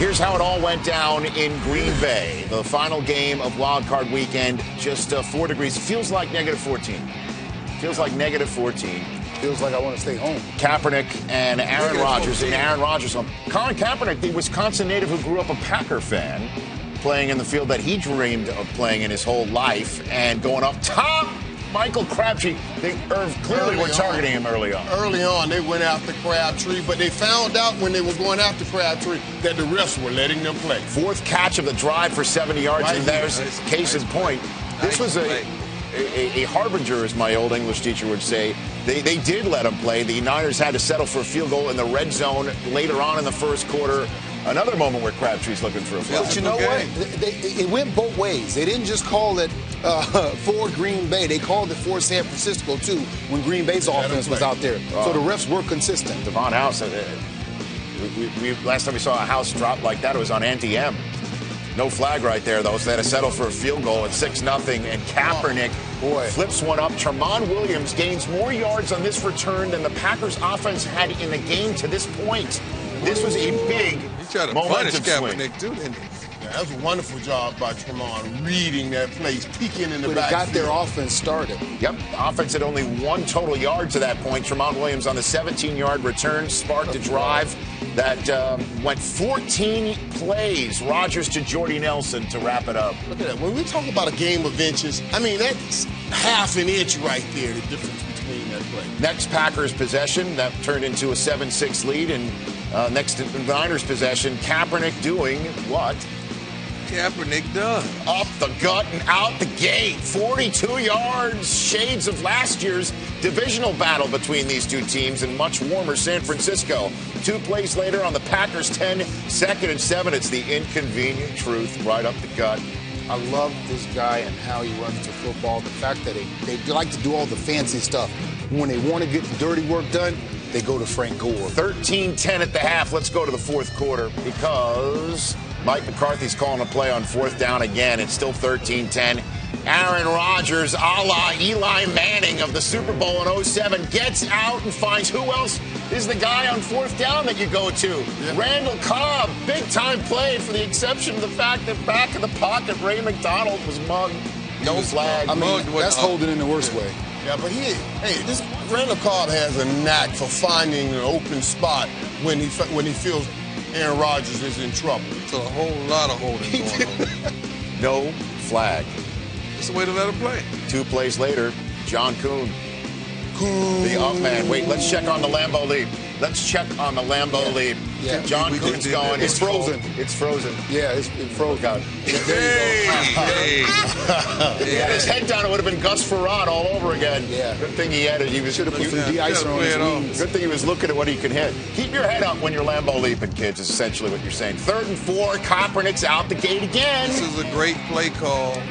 Here's how it all went down in Green Bay. The final game of Wild Card Weekend, just 4 degrees. Feels like negative 14. Feels like negative 14. Feels like I want to stay home. Kaepernick and Aaron Rodgers in Aaron Rodgers' home. Colin Kaepernick, the Wisconsin native who grew up a Packer fan, playing in the field that he dreamed of playing in his whole life, and going up top. Michael Crabtree, they clearly were targeting him early on. Early on, they went after Crabtree, but they found out when they were going after Crabtree that the refs were letting them play. Fourth catch of the drive for 70 yards, and there's case in point. This was a harbinger, as my old English teacher would say. They did let him play. The Niners had to settle for a field goal in the red zone later on in the first quarter. Another moment where Crabtree's looking for a flag. But you know what? It went both ways. They didn't just call it for Green Bay. They called it for San Francisco, too, when Green Bay's offense was out there. So the refs were consistent. Devon House, last time we saw a house drop like that, it was on Ante-M. No flag right there, though, so they had to settle for a field goal at 6-0, and Kaepernick flips one up. Tramon Williams gains more yards on this return than the Packers' offense had in the game to this point. This was a big momentum swing. Kaepernick, too, didn't he? Yeah, that was a wonderful job by Tramon, reading that place, peeking in the back. But it got their offense started. Yep, offense had only 1 total yard to that point. Tramon Williams on the 17-yard return sparked a drive that went 14 plays. Rodgers to Jordy Nelson to wrap it up. Look at that. When we talk about a game of inches, I mean, that's half an inch right there, the difference between that play. Next Packers possession, that turned into a 7-6 lead, and next to the Niners possession, Kaepernick doing what? Kaepernick done. Up the gut and out the gate. 42 yards. Shades of last year's divisional battle between these two teams in much warmer San Francisco. 2 plays later on the Packers 10, 2nd and 7. It's the inconvenient truth right up the gut. I love this guy and how he runs the football. The fact that they like to do all the fancy stuff. When they want to get the dirty work done, they go to Frank Gore. 13-10 at the half. Let's go to the fourth quarter because Mike McCarthy's calling a play on 4th down again. It's still 13-10. Aaron Rodgers, a la Eli Manning of the Super Bowl in 07, gets out and finds who else is the guy on 4th down that you go to. Yeah. Randall Cobb, big-time play for the exception of the fact that back in the pocket, Ray McDonald was mugged. No flag. I mean, that's holding in the worst way. Yeah, but this Randall Cobb has a knack for finding an open spot when he feels Aaron Rodgers is in trouble. It's a whole lot of holding going on. No flag. It's the way to let him play. 2 plays later, John Kuhn. The up man. Wait, let's check on the Lambeau leap. Let's check on the Lambeau leap. Yeah. John Kuhn's going. It's frozen. It's frozen. Yeah, it's frozen. God. Hey. He had his head down. It would have been Gus Frerotte all over again. Yeah. Good thing he had it. He should have put some de-icer on his wings. Good thing he was looking at what he could hit. Keep your head up when you're Lambeau leaping, kids, is essentially what you're saying. 3rd and 4. Kaepernick's out the gate again. This is a great play call.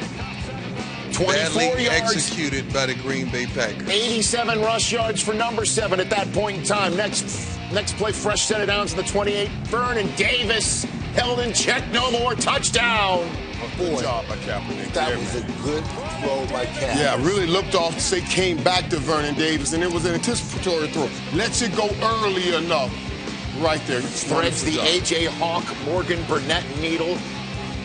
24 badly yards. Executed by the Green Bay Packers. 87 rush yards for number 7 at that point in time. Next play, fresh set it down to the 28. Vernon Davis held in check, no more, touchdown. Good job by Kaepernick. That was a good throw by Kaepernick. Yeah, really looked off to say came back to Vernon Davis, and it was an anticipatory throw. Lets it go early enough. Right there. Threads the A.J. Hawk, Morgan Burnett needle.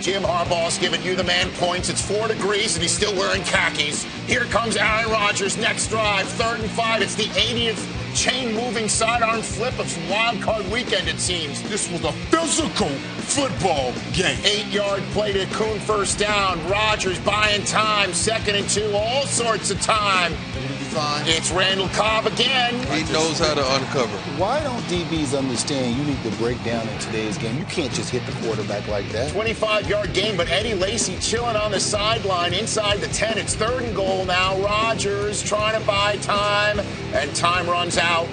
Jim Harbaugh's giving you the man points. It's 4 degrees, and he's still wearing khakis. Here comes Aaron Rodgers. Next drive, 3rd and 5. It's the 80th chain-moving sidearm flip of Wild Card Weekend, it seems. This was a physical football game. 8-yard play to Kuhn, 1st down. Rodgers buying time, 2nd and 2, all sorts of time. It's Randall Cobb again. He knows how to uncover. Why don't DBs understand you need to break down in today's game? You can't just hit the quarterback like that. 25-yard gain, but Eddie Lacy chilling on the sideline inside the 10. It's 3rd and goal now. Rodgers trying to buy time, and time runs out.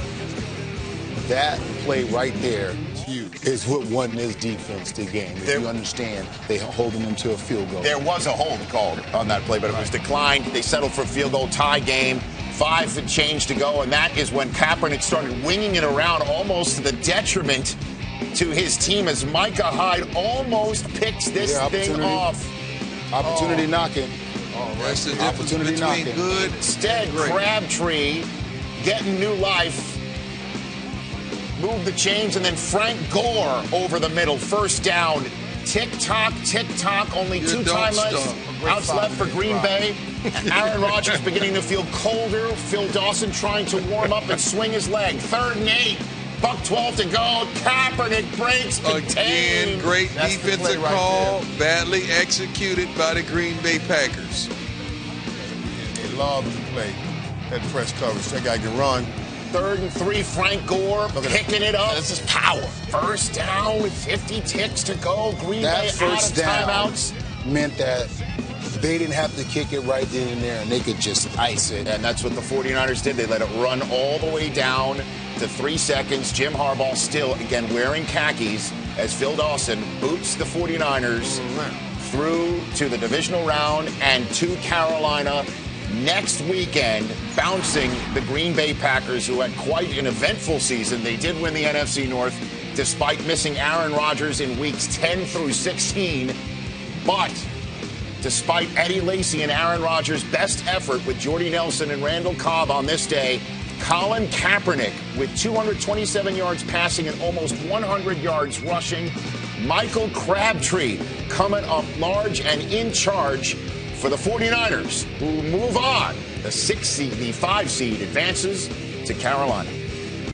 That play right there is what won this defense the game. If you understand, they holding them to a field goal. There was a hold called on that play, but it was declined. They settled for a field goal, tie game. 5 and change to go, and that is when Kaepernick started winging it around almost to the detriment to his team as Micah Hyde almost picks this thing off. Opportunity knocking. That's the difference between good. Instead, Crabtree getting new life. move the chains, and then Frank Gore over the middle. First down. Tick-tock, tick-tock. Only two timeouts left for Green Bay. Aaron Rodgers beginning to feel colder. Phil Dawson trying to warm up and swing his leg. 3rd and 8. Buck 12 to go. Kaepernick breaks contained. Again, great defensive call. Badly executed by the Green Bay Packers. They love to play that press coverage. That guy can run. 3rd and 3, Frank Gore picking it up. This is power. First down with 50 ticks to go. Green Bay out of timeouts. Meant that they didn't have to kick it right then and there, and they could just ice it. And that's what the 49ers did. They let it run all the way down to 3 seconds. Jim Harbaugh still, again, wearing khakis as Phil Dawson boots the 49ers through to the divisional round and to Carolina next weekend, bouncing the Green Bay Packers, who had quite an eventful season. They did win the NFC North despite missing Aaron Rodgers in weeks 10 through 16. But despite Eddie Lacy and Aaron Rodgers' best effort with Jordy Nelson and Randall Cobb on this day, Colin Kaepernick with 227 yards passing and almost 100 yards rushing. Michael Crabtree coming up large and in charge for the 49ers, who move on. The 5 seed advances to Carolina.